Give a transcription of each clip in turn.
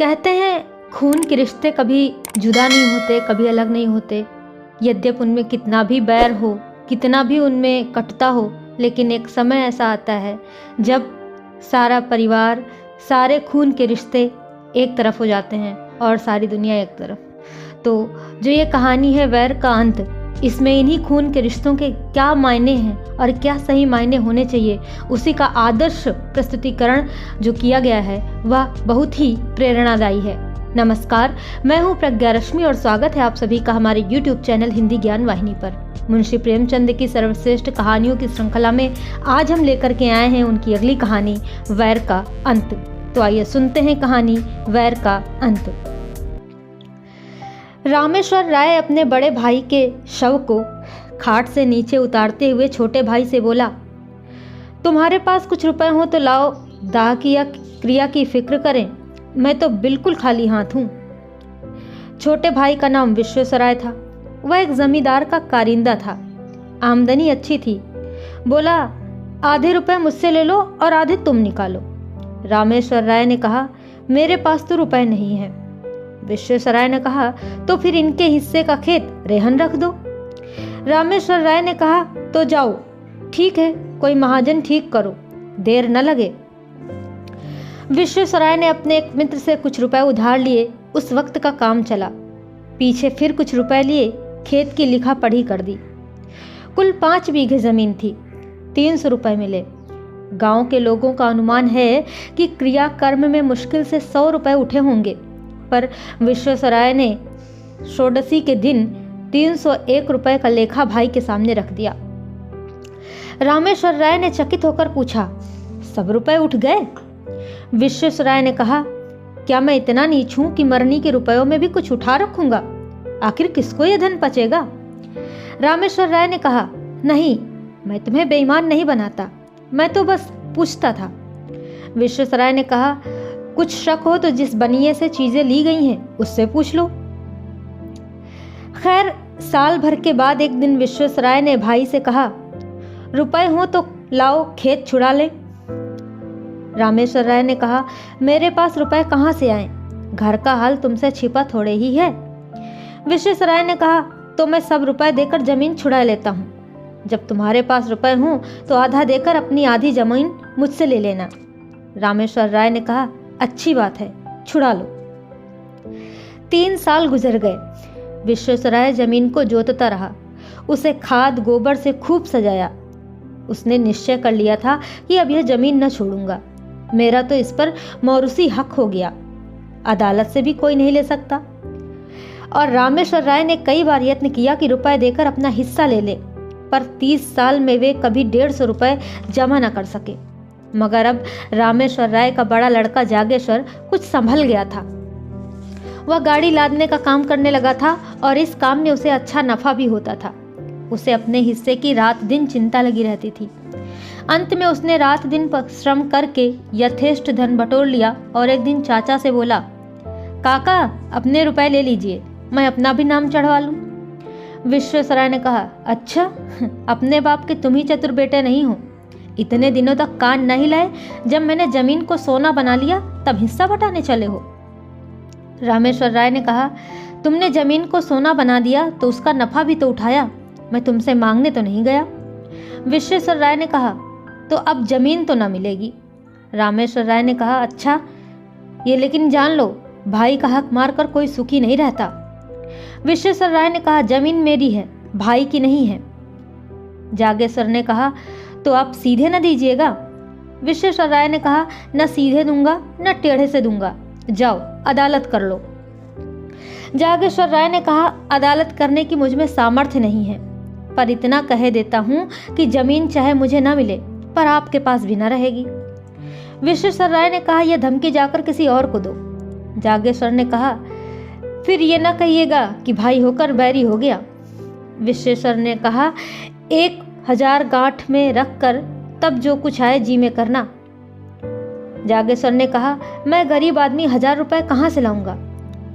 कहते हैं खून के रिश्ते कभी जुदा नहीं होते, कभी अलग नहीं होते। यद्यपि उनमें कितना भी बैर हो, कितना भी उनमें कटता हो, लेकिन एक समय ऐसा आता है जब सारा परिवार, सारे खून के रिश्ते एक तरफ हो जाते हैं और सारी दुनिया एक तरफ। तो जो ये कहानी है वैर का अंत, इसमें इन्हीं खून के रिश्तों के क्या मायने हैं और क्या सही मायने होने चाहिए, उसी का आदर्श प्रस्तुतिकरण जो किया गया है वह बहुत ही प्रेरणादायी है। नमस्कार, मैं हूं प्रज्ञा रश्मि और स्वागत है आप सभी का हमारे YouTube चैनल हिंदी ज्ञान वाहिनी पर। मुंशी प्रेमचंद की सर्वश्रेष्ठ कहानियों की श्रृंखला में आज हम लेकर के आए हैं उनकी अगली कहानी वैर का अंत। तो आइए सुनते हैं कहानी वैर का अंत। रामेश्वर राय अपने बड़े भाई के शव को खाट से नीचे उतारते हुए छोटे भाई से बोला, तुम्हारे पास कुछ रुपए हो तो लाओ, दाह की या क्रिया की फिक्र करें, मैं तो बिल्कुल खाली हाथ हूं। छोटे भाई का नाम विश्वेश्वराय था। वह एक जमींदार का कारिंदा था। आमदनी अच्छी थी। बोला, आधे रुपए मुझसे ले लो और आधे तुम निकालो। रामेश्वर राय ने कहा, मेरे पास तो रुपए नहीं है। विश्वेश्वराय ने कहा, तो फिर इनके हिस्से का खेत रेहन रख दो। रामेश्वर राय ने कहा, तो जाओ, ठीक है, कोई महाजन ठीक करो, देर न लगे। विश्वेश्वराय ने अपने एक मित्र से कुछ रुपए उधार लिए। उस वक्त का काम चला। पीछे फिर कुछ रुपए लिए, खेत की लिखा पढ़ी कर दी। कुल 5 बीघे जमीन थी। 300 रुपए मिले। गांव के लोगों का अनुमान है कि क्रियाकर्म में मुश्किल से 100 रुपए उठे होंगे, पर विश्वेश्वराय ने षोडशी के दिन 301 रुपए का लेखा भाई के सामने रख दिया। रामेश्वर राय ने चकित होकर पूछा, सब रुपए उठ गए? विश्वेश्वराय ने कहा, क्या मैं इतना नीच हूं कि मरनी के रुपयों में भी कुछ उठा रखूंगा? आखिर किसको यह धन पचेगा? रामेश्वर राय ने कहा, नहीं, मैं तुम्हें बेईमान नहीं बनाता, मैं तो बस पूछता था। विश्वेश्वराय ने कहा, कुछ शक हो तो जिस बनिए से चीजें ली गई हैं उससे पूछ लो। खैर, साल भर के बाद एक दिन विश्वेश्वराय ने भाई से कहा, रुपए हो तो लाओ, खेत छुड़ा ले। रामेश्वर राय ने कहा, मेरे पास रुपए कहाँ से आए? घर का हाल तुमसे छिपा थोड़े ही है। विश्वेश्वराय ने कहा, तो मैं सब रुपए देकर जमीन छुड़ा लेता हूँ। जब तुम्हारे पास रुपए हों तो आधा देकर अपनी आधी जमीन मुझसे ले लेना। रामेश्वर राय ने कहा, अच्छी बात है, छुड़ा लो। 3 साल गुजर गए। विश्वेश्वराय जमीन को जोतता रहा। उसे खाद गोबर से खूब सजाया। उसने निश्चय कर लिया था कि अब यह जमीन न छोड़ूंगा। मेरा तो इस पर मौरूसी हक हो गया, अदालत से भी कोई नहीं ले सकता। और रामेश्वर राय ने कई बार यत्न किया कि रुपए देकर अपना हिस्सा ले ले, पर 30 साल में वे कभी 150 रुपए जमा न कर सके। मगर अब रामेश्वर राय का बड़ा लड़का जागेश्वर कुछ संभल गया था। वह गाड़ी लादने का काम करने लगा था और इस काम में उसे अच्छा नफा भी होता था। उसे अपने हिस्से की रात दिन चिंता लगी रहती थी। अंत में उसने रात दिन परिश्रम करके यथेष्ट धन बटोर लिया और एक दिन चाचा से बोला, काका, अपने रुपए ले लीजिए, मैं अपना भी नाम चढ़वा लूं। विश्वेश्वराय ने कहा, अच्छा, अपने बाप के तुम ही चतुर बेटे नहीं हो। इतने दिनों तक कान नहीं लाए, जब मैंने जमीन को सोना बना लिया तब हिस्सा बटाने चले हो। रामेश्वर राय ने कहा, तुमने जमीन को सोना बना दिया तो उसका नफा भी तो उठाया, मैं तुमसे मांगने तो नहीं गया। विश्वेश्वर राय ने कहा, तो अब जमीन तो ना मिलेगी। रामेश्वर राय ने कहा, अच्छा, ये लेकिन जान लो, भाई का हक मारकर कोई सुखी नहीं रहता। विश्वेश्वर राय ने कहा, जमीन मेरी है, भाई की नहीं है। जागेश्वर ने कहा, तो आप सीधे न दीजिएगा। विश्वेश्वर राय ने कहा, न सीधे दूंगा न टेढ़े से दूंगा, जाओ अदालत कर लो। जागेश्वर राय ने कहा, अदालत करने की मुझ में सामर्थ्य नहीं है, पर इतना कह देता हूं कि जमीन चाहे मुझे न मिले पर आपके पास भी न रहेगी। विश्वेश्वर राय ने कहा, यह धमकी जाकर किसी और को दो। जागेश्वर ने कहा, फिर ये न कहिएगा कि भाई होकर बैरी हो गया। विश्वेश्वर ने कहा, 1000 गांठ में रखकर तब जो कुछ आए जी में करना। जागेश्वर ने कहा, मैं गरीब आदमी 1000 रुपए कहाँ से लाऊंगा,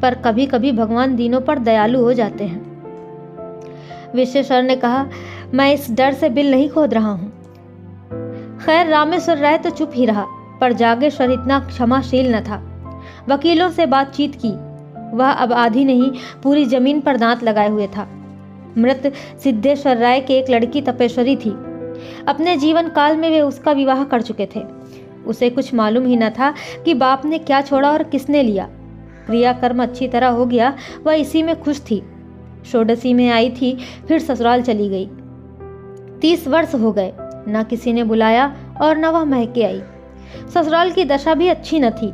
पर कभी कभी भगवान दीनों पर दयालु हो जाते हैं। विश्वेश्वर ने कहा, मैं इस डर से बिल नहीं खोद रहा हूं। खैर, रामेश्वर राय तो चुप ही रहा, पर जागेश्वर इतना क्षमाशील न था। वकीलों से बातचीत की। वह अब आधी नहीं पूरी जमीन पर दांत लगाए हुए था। मृत सिद्धेश्वर राय की एक लड़की तपेश्वरी थी। अपने जीवन काल में वे उसका विवाह कर चुके थे। उसे कुछ मालूम ही न था कि बाप ने क्या छोड़ा और किसने लिया। क्रियाकर्म अच्छी तरह हो गया, वह इसी में खुश थी। षोडशी में आई थी, फिर ससुराल चली गई। 30 वर्ष हो गए, न किसी ने बुलाया और न वह महके आई। ससुराल की दशा भी अच्छी न थी।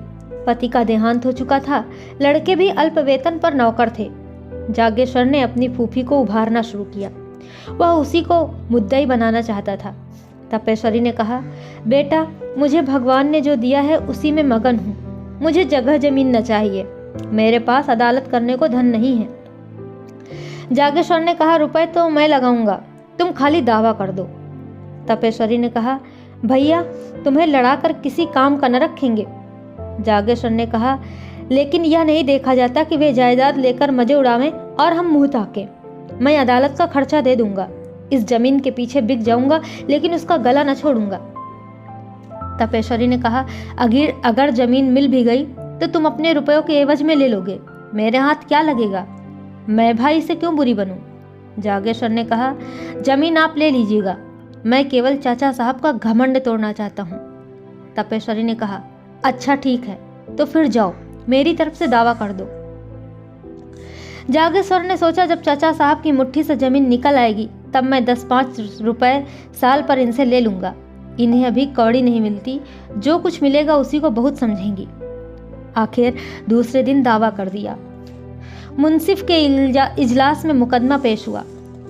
पति का देहांत हो चुका था, लड़के भी अल्प वेतन पर नौकर थे। जागेश्वर ने अपनी फूफी को उभारना शुरू किया। वह उसी को मुद्दई बनाना चाहता था। तपेश्वरी ने कहा, बेटा, मुझे भगवान ने जो दिया है उसी में मगन हूँ। मुझे जगह जमीन न चाहिए। मेरे पास अदालत करने को धन नहीं है। जागेश्वर ने कहा, रुपए तो मैं लगाऊंगा, तुम खाली दावा कर दो। तपेश्वरी ने कहा, भैया, तुम्हें लड़ाकर किसी काम का न रखेंगे। जागेश्वर ने कहा, लेकिन यह नहीं देखा जाता कि वे जायदाद लेकर मजे उड़ावें और हम मुंह ताकें। मैं अदालत का खर्चा दे दूंगा। इस जमीन के पीछे बिक जाऊंगा, लेकिन उसका गला न छोड़ूंगा। तपेश्वरी ने कहा, अगर जमीन मिल भी गई तो तुम अपने रुपयों के एवज में ले लोगे। मेरे हाथ क्या लगेगा? मैं भाई से क्यों बुरी बनूं? जागेश्वर ने कहा, जमीन आप ले लीजिएगा, मैं केवल चाचा साहब का घमंड तोड़ना चाहता हूँ। तपेश्वरी ने कहा, अच्छा ठीक है, तो फिर जाओ, मेरी तरफ से दावा कर दो। जागेश्वर ने सोचा, जब चाचा साहब की मुट्ठी से जमीन निकल आएगी तब मैं 10-5 रुपए साल पर इनसे ले लूंगा। इन्हें अभी कौड़ी नहीं मिलती, जो कुछ मिलेगा उसी को बहुत समझेंगी। आखिर दूसरे दिन दावा कर दिया। मुंसिफ के इजलास में मुकदमा पेश हुआ।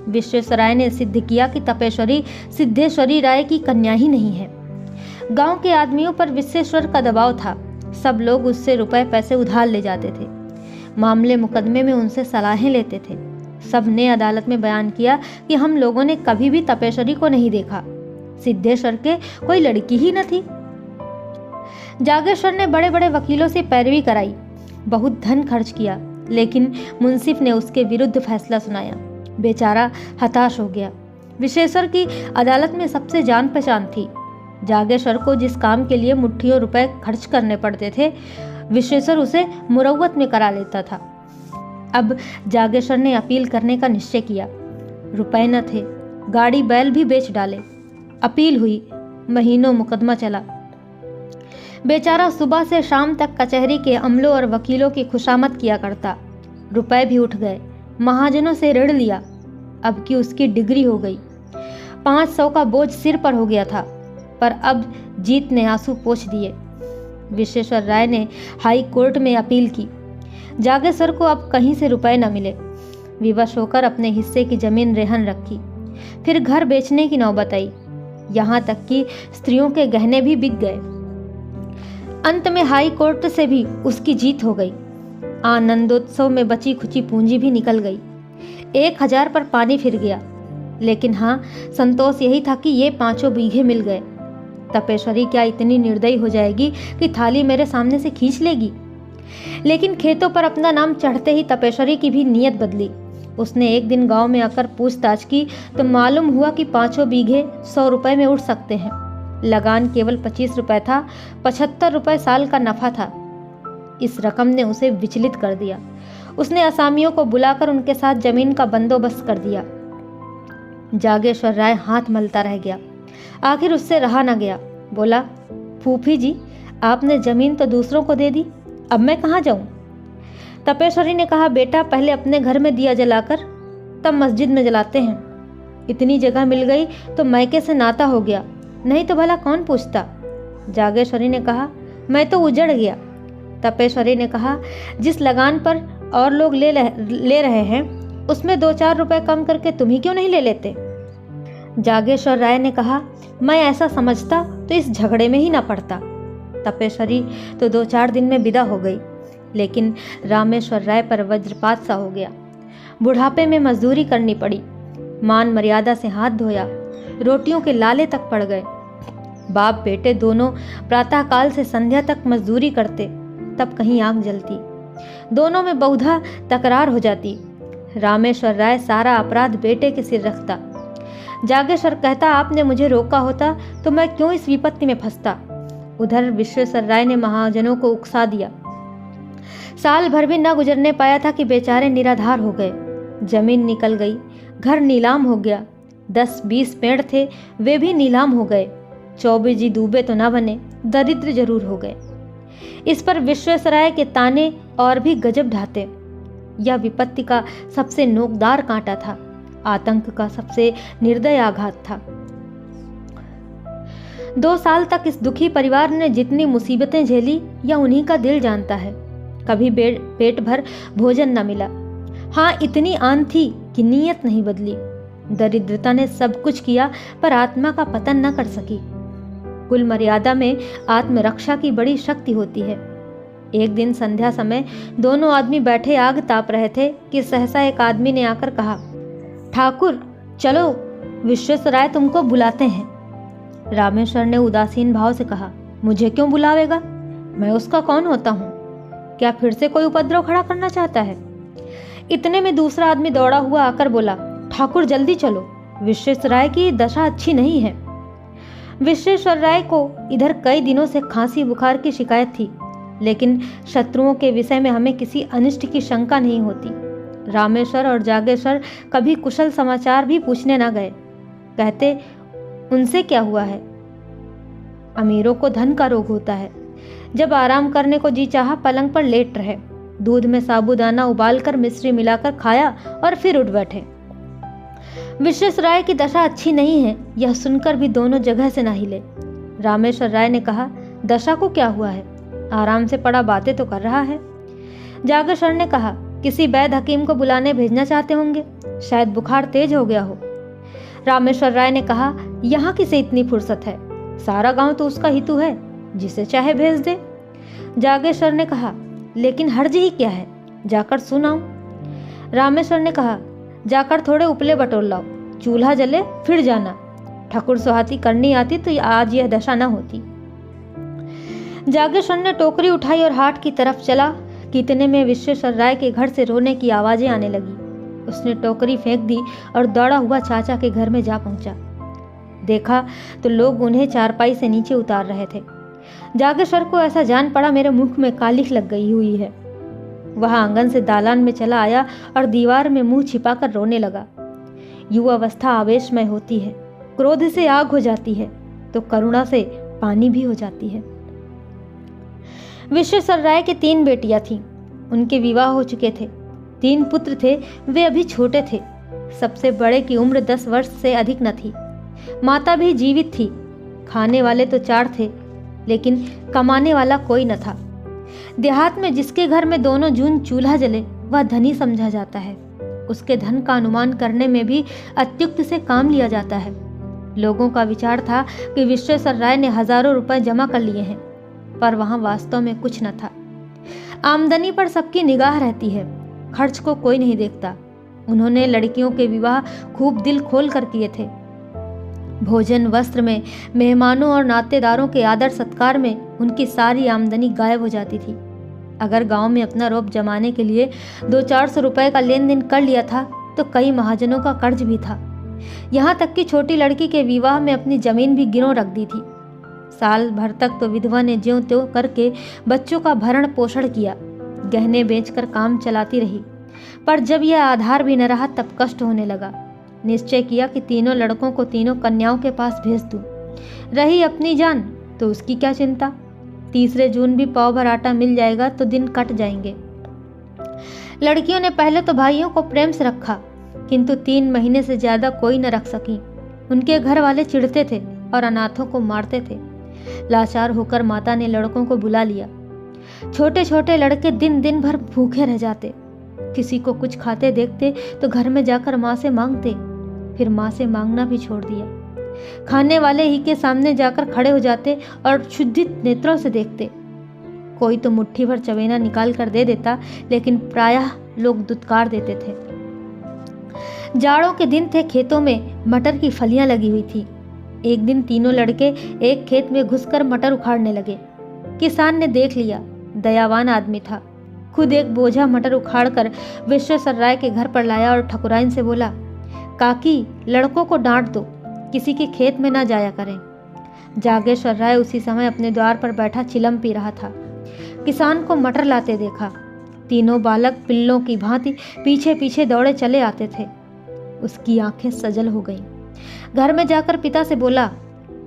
विश्वेश्वराय ने सिद्ध किया कि तपेश्वरी सिद्धेश्वरी राय की कन्या ही नहीं है। गांव के आदमियों पर विश्वेश्वर का दबाव था। सब लोग उससे रुपए पैसे उधार ले जाते थे। मामले मुकदमे में उनसे सलाहें लेते थे। सब ने अदालत में बयान किया कि हम लोगों ने कभी भी तपेश्वरी को नहीं देखा। सिद्धेश्वर के कोई लड़की ही न थी। जागेश्वर ने बड़े बड़े वकीलों से पैरवी कराई, बहुत धन खर्च किया, लेकिन मुंसिफ ने उसके विरुद्ध फैसला सुनाया। बेचारा हताश हो गया। विश्वेश्वर की अदालत में सबसे जान पहचान थी। जागेश्वर को जिस काम के लिए मुट्ठियों रुपए खर्च करने पड़ते थे, विश्वेश्वर उसे मुरव्वत में करा लेता था। अब जागेश्वर ने अपील करने का निश्चय किया। रुपए न थे, गाड़ी बैल भी बेच डाले। अपील हुई, महीनों मुकदमा चला। बेचारा सुबह से शाम तक कचहरी के अमलों और वकीलों की खुशामद किया करता। रुपए भी उठ गए, महाजनों से ऋण लिया। अब की उसकी डिग्री हो गई। 500 का बोझ सिर पर हो गया था, पर अब जीत ने आंसू पोंछ दिए। विश्वेश्वर राय ने हाई कोर्ट में अपील की। जागेश्वर को अब कहीं से रुपए न मिले। विवश होकर अपने हिस्से की जमीन रेहन रखी। फिर घर बेचने की नौबत आई। यहाँ तक कि स्त्रियों के गहने भी बिक गए। अंत में हाई कोर्ट से भी उसकी जीत हो गई। आनंदोत्सव में बची खुची पूंजी भी निकल गई। 1000 पर पानी फिर गया। लेकिन हाँ, संतोष यही था कि ये 5 बीघे मिल गए। तपेश्वरी क्या इतनी निर्दयी हो जाएगी कि थाली मेरे सामने से खींच लेगी? लेकिन खेतों पर अपना नाम चढ़ते ही तपेश्वरी की भी नीयत बदली। उसने एक दिन गांव में आकर पूछताछ की तो मालूम हुआ कि 5 बीघे 100 रुपए में उठ सकते हैं। लगान केवल 25 रुपए था। 75 रुपए साल का नफा था। इस रकम ने उसे विचलित कर दिया। उसने असामियों को बुलाकर उनके साथ जमीन का बंदोबस्त कर दिया। जागेश्वर राय हाथ मलता रह गया। आखिर उससे रहा न गया। बोला, फूफी जी, आपने जमीन तो दूसरों को दे दी, अब मैं कहाँ जाऊं? तपेश्वरी ने कहा, बेटा, पहले अपने घर में दिया जलाकर तब मस्जिद में जलाते हैं। इतनी जगह मिल गई तो मैके से नाता हो गया, नहीं तो भला कौन पूछता? जागेश्वरी ने कहा, मैं तो उजड़ गया। तपेश्वरी ने कहा, जिस लगान पर और लोग ले रहे हैं उसमें 2-4 रुपए कम करके तुम ही क्यों नहीं ले लेते? जागेश्वर राय ने कहा, मैं ऐसा समझता तो इस झगड़े में ही ना पड़ता। तपेश्वरी तो 2-4 दिन में विदा हो गई, लेकिन रामेश्वर राय पर वज्रपात सा हो गया। बुढ़ापे में मजदूरी करनी पड़ी। मान मर्यादा से हाथ धोया, रोटियों के लाले तक पड़ गए। बाप बेटे दोनों प्रातःकाल से संध्या तक मजदूरी करते, तब कहीं आग जलती। दोनों में बहुधा तकरार हो जाती। रामेश्वर राय सारा अपराध बेटे के सिर रखता। जागेश्वर कहता, आपने मुझे रोका होता तो मैं क्यों इस विपत्ति में फंसता। उधर विश्वेश्वर राय ने महाजनों को उकसा दिया। साल भर भी न गुजरने पाया था कि बेचारे निराधार हो गए। जमीन निकल गई, घर नीलाम हो गया, 10-20 पेड़ थे वे भी नीलाम हो गए। 24 जी डूबे तो ना बने, दरिद्र जरूर हो गए। इस पर विश्वेश्वराय के ताने और भी गजब ढाते। यह विपत्ति का सबसे नोकदार कांटा था, आतंक का सबसे निर्दय आघात था। 2 साल तक इस दुखी परिवार ने जितनी मुसीबतें झेली यह उन्हीं का दिल जानता है। कभी पेट भर भोजन न मिला। हाँ, इतनी आन थी कि नीयत नहीं बदली। दरिद्रता ने सब कुछ किया पर आत्मा का पतन न कर सकी। कुल मर्यादा में आत्मरक्षा की बड़ी शक्ति होती है। एक दिन संध्या समय दोनों आदमी बैठे आग ताप रहे थे कि सहसा एक आदमी ने आकर कहा, ठाकुर चलो, विश्वेश्वराय तुमको बुलाते हैं। रामेश्वर ने उदासीन भाव से कहा, मुझे क्यों बुलावेगा? मैं उसका कौन होता हूँ? क्या फिर से कोई उपद्रव खड़ा करना चाहता है? इतने में दूसरा आदमी दौड़ा हुआ आकर बोला, ठाकुर जल्दी चलो, विश्वेश्वराय की दशा अच्छी नहीं है। विश्वेश्वराय को इधर कई दिनों से खांसी बुखार की शिकायत थी, लेकिन शत्रुओं के विषय में हमें किसी अनिष्ट की शंका नहीं होती। रामेश्वर और जागेश्वर कभी कुशल समाचार भी पूछने न गए। कहते, उनसे क्या हुआ है? अमीरों को धन का रोग होता है। जब आराम करने को जी चाहा पलंग पर लेट रहे, दूध में साबूदाना उबालकर मिश्री मिलाकर खाया और फिर उठ बैठे। विश्वेश्वराय की दशा अच्छी नहीं है, यह सुनकर भी दोनों जगह से न हिले। रामेश्वर राय ने कहा, दशा को क्या हुआ है? आराम से पड़ा बातें तो कर रहा है। जागेश्वर ने कहा, किसी वैद्य हकीम को बुलाने भेजना चाहते होंगे, शायद बुखार तेज हो गया हो। रामेश्वर राय ने कहा, यहाँ किसे इतनी फुर्सत है? सारा गांव तो उसका हितू है, जिसे चाहे भेज दे। जागेश्वर ने कहा, लेकिन हर्ज ही क्या है, जाकर सुनाऊं। रामेश्वर ने कहा, जाकर थोड़े उपले बटोर लाओ, चूल्हा जले फिर जाना। ठाकुर सुहाती करनी आती तो आज यह दशा न होती। जागेश्वर ने टोकरी उठाई और हाट की तरफ चला कि इतने में विश्वेश्वर राय के घर से रोने की आवाजें आने लगी। उसने टोकरी फेंक दी और दौड़ा हुआ चाचा के घर में जा पहुंचा। देखा तो लोग उन्हें चारपाई से नीचे उतार रहे थे। जागेश्वर को ऐसा जान पड़ा मेरे मुख में कालिख लग गई हुई है। वह आंगन से दालान में चला आया और दीवार में मुंह छिपाकर रोने लगा। युवावस्था आवेशमय होती है, क्रोध से आग हो जाती है तो करुणा से पानी भी हो जाती है। विश्वेश्वर राय के 3 बेटियां थीं, उनके विवाह हो चुके थे। 3 पुत्र थे, वे अभी छोटे थे। सबसे बड़े की उम्र 10 वर्ष से अधिक न थी। माता भी जीवित थी। खाने वाले तो 4 थे, लेकिन कमाने वाला कोई न था। देहात में जिसके घर में दोनों जून चूल्हा जले वह धनी समझा जाता है। उसके धन का अनुमान करने में भी अत्युक्त से काम लिया जाता है। लोगों का विचार था कि विश्वेश्वर राय ने हजारों रुपए जमा कर लिए हैं, पर वहां वास्तव में कुछ न था। आमदनी पर सबकी निगाह रहती है, खर्च को कोई नहीं देखता। उन्होंने लड़कियों के विवाह खूब दिल खोल कर किए थे। भोजन वस्त्र में, मेहमानों और नातेदारों के आदर सत्कार में उनकी सारी आमदनी गायब हो जाती थी। अगर गांव में अपना रौब जमाने के लिए 200-400 रुपए का लेन देन कर लिया था तो कई महाजनों का कर्ज भी था। यहाँ तक कि छोटी लड़की के विवाह में अपनी जमीन भी गिरों रख दी थी। साल भर तक तो विधवा ने ज्यों त्यों करके बच्चों का भरण पोषण किया, गहने बेचकर काम चलाती रही। पर जब यह आधार भी न रहा तब कष्ट होने लगा। निश्चय किया कि तीनों लड़कों को तीनों कन्याओं के पास भेज दूं। रही अपनी जान तो उसकी क्या चिंता, 3 जून भी पाव भर आटा मिल जाएगा तो दिन कट जाएंगे। लड़कियों ने पहले तो भाइयों को प्रेम से रखा, किंतु 3 महीने से ज्यादा कोई न रख सकी। उनके घर वाले चिढ़ते थे और अनाथों को मारते थे। लाचार होकर माता ने लड़कों को बुला लिया। छोटे छोटे लड़के दिन दिन भर भूखे रह जाते। किसी को कुछ खाते देखते तो घर में जाकर माँ से मांगते, फिर माँ से मांगना भी छोड़ दिया। खाने वाले ही के सामने जाकर खड़े हो जाते और क्षुधित नेत्रों से देखते। कोई तो मुट्ठी भर चवेना निकाल कर दे देता, लेकिन प्रायः लोग दुत्कार देते थे। जाड़ों के दिन थे, खेतों में मटर की फलियां लगी हुई थी। एक दिन तीनों लड़के एक खेत में घुसकर मटर उखाड़ने लगे। किसान ने देख लिया, दयावान आदमी था। खुद एक बोझा मटर उखाड़कर विश्वेश्वर राय के घर पर लाया और ठकुराइन से बोला, काकी लड़कों को डांट दो, किसी के खेत में ना जाया करें। जागेश्वर राय उसी समय अपने द्वार पर बैठा चिलम पी रहा था। किसान को मटर लाते देखा। तीनों बालक पिल्लों की भांति पीछे पीछे दौड़े चले आते थे। उसकी आंखें सजल हो गईं। घर में जाकर पिता से बोला,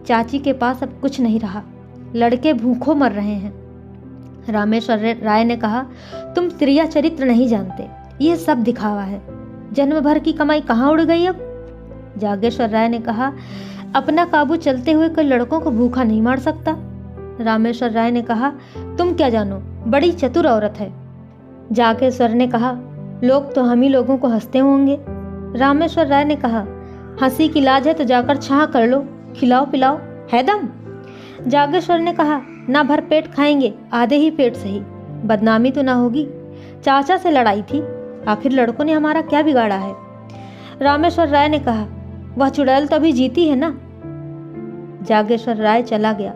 चाची के पास अब कुछ नहीं रहा, लड़के भूखों मर रहे हैं। रामेश्वर राय ने कहा, तुम त्रिया चरित्र नहीं जानते, ये सब दिखावा है। जन्म भर की कमाई कहाँ उड़ गई अब? जागेश्वर राय ने कहा, अपना काबू चलते हुए कोई लड़कों को भूखा नहीं मार सकता। रामेश्वर राय ने कहा, तुम क्या जानो, बड़ी चतुर औरत है। जागेश्वर ने कहा, लोग तो हम ही लोगों को हंसते होंगे। रामेश्वर राय ने कहा, हंसी की लाज है तो जाकर छाह कर लो, खिलाओ पिलाओ है दम। जागेश्वर ने कहा, ना भर पेट खाएंगे, आधे ही पेट सही, बदनामी तो ना होगी। चाचा से लड़ाई थी, आखिर लड़कों ने हमारा क्या बिगाड़ा है? रामेश्वर राय ने कहा, वह चुड़ैल तो अभी जीती है ना। जागेश्वर राय चला गया।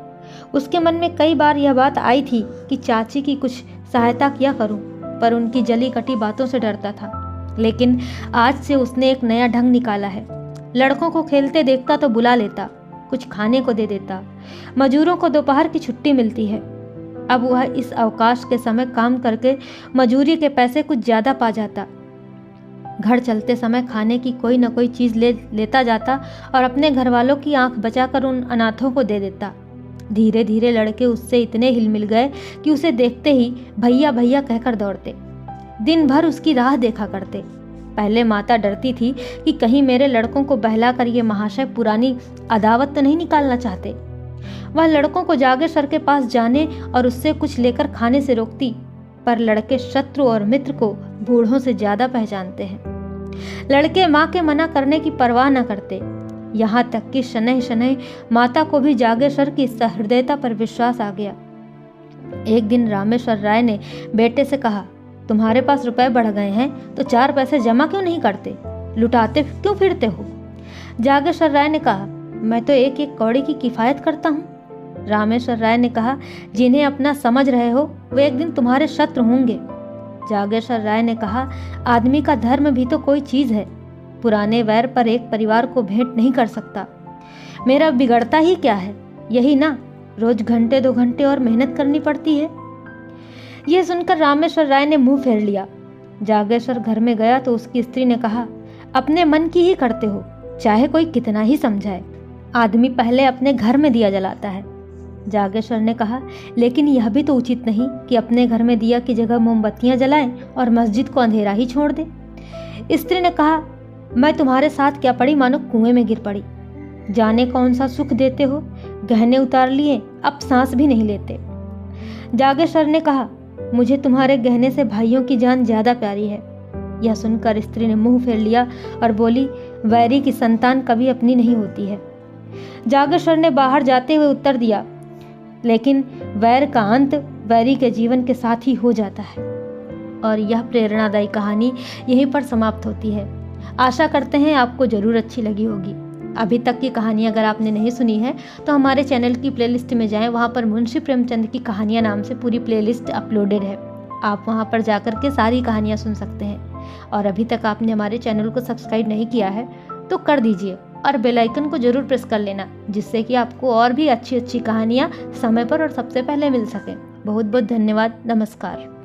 उसके मन में कई बार यह बात आई थी कि चाची की कुछ सहायता किया करूं, पर उनकी जली कटी बातों से डरता था। लेकिन आज से उसने एक नया ढंग निकाला है। लड़कों को खेलते देखता तो बुला लेता, कुछ खाने को दे देता। मजूरों को दोपहर की छुट्टी मिलती है। अब वह इस अवकाश के समय काम करके मजूरी के पैसे कुछ ज्यादा पा जाता। घर चलते समय खाने की कोई न कोई चीज लेता जाता और अपने घर वालों की आंख बचाकर उन अनाथों को दे देता। धीरे धीरे लड़के उससे इतने हिल मिल गए कि उसे देखते ही भैया भैया कहकर दौड़ते। दिन भर उसकी राह देखा करते। पहले माता डरती थी कि कहीं मेरे लड़कों को बहलाकर ये महाशय पुरानी अदावत तो नहीं निकालना चाहते। वह लड़कों को जागेश्वर के पास जाने और उससे कुछ लेकर खाने से रोकती, पर लड़के शत्रु और मित्र को बूढ़ों से ज्यादा पहचानते हैं। लड़के माँ के मना करने की परवाह न करते। यहाँ तक कि शनैः शनैः माता को भी जागेश्वर की सहृदयता पर विश्वास आ गया। एक दिन रामेश्वर राय ने बेटे से कहा, तुम्हारे पास रुपए बढ़ गए हैं तो 4 पैसे जमा क्यों नहीं करते, लुटाते क्यों फिरते हो? जागेश्वर राय ने कहा, मैं तो एक एक कौड़ी की किफायत करता हूँ। रामेश्वर राय ने कहा, जिन्हें अपना समझ रहे हो वे एक दिन तुम्हारे शत्रु होंगे। जागेश्वर राय ने कहा, आदमी का धर्म भी तो कोई चीज है, पुराने वैर पर एक परिवार को भेंट नहीं कर सकता। मेरा बिगड़ता ही क्या है, यही ना, रोज घंटे 2 घंटे और मेहनत करनी पड़ती है। यह सुनकर रामेश्वर राय ने मुंह फेर लिया। जागेश्वर घर में गया तो उसकी स्त्री ने कहा, अपने मन की ही करते हो, चाहे कोई कितना ही समझाए। आदमी पहले अपने घर में दिया जलाता है। जागेश्वर ने कहा, लेकिन यह भी तो उचित नहीं कि अपने घर में दिया की जगह मोमबत्तियां जलाएं और मस्जिद को अंधेरा ही छोड़ दे। स्त्री ने कहा, मैं तुम्हारे साथ क्या पड़ी, मानो कुएं में गिर पड़ी। जाने कौन सा सुख देते हो, गहने उतार लिए, अब सांस भी नहीं लेते। जागेश्वर ने कहा, मुझे तुम्हारे गहने से भाइयों की जान ज्यादा प्यारी है। यह सुनकर स्त्री ने मुंह फेर लिया और बोली, वैरी की संतान कभी अपनी नहीं होती है। जागेश्वर ने बाहर जाते हुए उत्तर दिया, लेकिन वैर का अंत वैरी के जीवन के साथ ही हो जाता है। और यह प्रेरणादायी कहानी यहीं पर समाप्त होती है। आशा करते हैं आपको जरूर अच्छी लगी होगी। अभी तक की कहानी अगर आपने नहीं सुनी है तो हमारे चैनल की प्लेलिस्ट में जाएं, वहाँ पर मुंशी प्रेमचंद की कहानियाँ नाम से पूरी प्लेलिस्ट अपलोडेड है। आप वहाँ पर जाकर के सारी कहानियाँ सुन सकते हैं। और अभी तक आपने हमारे चैनल को सब्सक्राइब नहीं किया है तो कर दीजिए और बेल आइकन को जरूर प्रेस कर लेना, जिससे कि आपको और भी अच्छी अच्छी कहानियाँ समय पर और सबसे पहले मिल सके। बहुत बहुत धन्यवाद। नमस्कार।